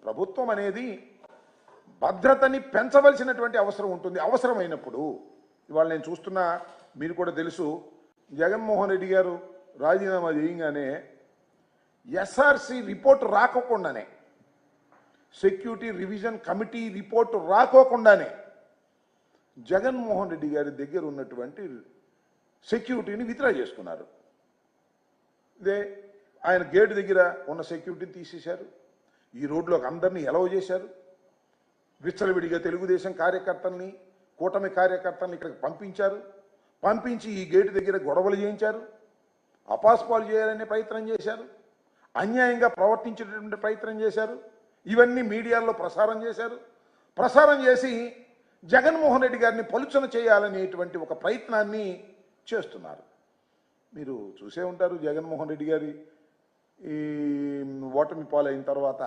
ప్రభుత్వం అనేది భద్రతని పెంచవలసినటువంటి అవసరం ఉంటుంది. అవసరమైనప్పుడు ఇవాళ నేను చూస్తున్నా, మీరు కూడా తెలుసు, జగన్మోహన్ రెడ్డి గారు రాజీనామా చేయగానే ఎస్ఆర్సి రిపోర్టు రాకోకుండానే, సెక్యూరిటీ రివిజన్ కమిటీ రిపోర్టు రాకోకుండానే జగన్మోహన్ రెడ్డి గారి దగ్గర ఉన్నటువంటి సెక్యూరిటీని విత్డ్రా చేసుకున్నారు. ఇదే ఆయన గేటు దగ్గర ఉన్న సెక్యూరిటీని తీసేశారు. ఈ రోడ్లోకి అందరినీ ఎలవ్ చేశారు. విచ్చలవిడిగా తెలుగుదేశం కార్యకర్తల్ని, కూటమి కార్యకర్తల్ని ఇక్కడికి పంపించారు. పంపించి ఈ గేటు దగ్గర గొడవలు చేయించారు. అపాస్పాలు చేయాలనే ప్రయత్నం చేశారు. అన్యాయంగా ప్రవర్తించేటటువంటి ప్రయత్నం చేశారు. ఇవన్నీ మీడియాలో ప్రసారం చేశారు. ప్రసారం చేసి జగన్మోహన్ రెడ్డి గారిని పలుచన చేయాలనేటువంటి ఒక ప్రయత్నాన్ని చేస్తున్నారు. మీరు చూసే ఉంటారు, జగన్మోహన్ రెడ్డి గారి ఈ ఓటమి పాలైన తర్వాత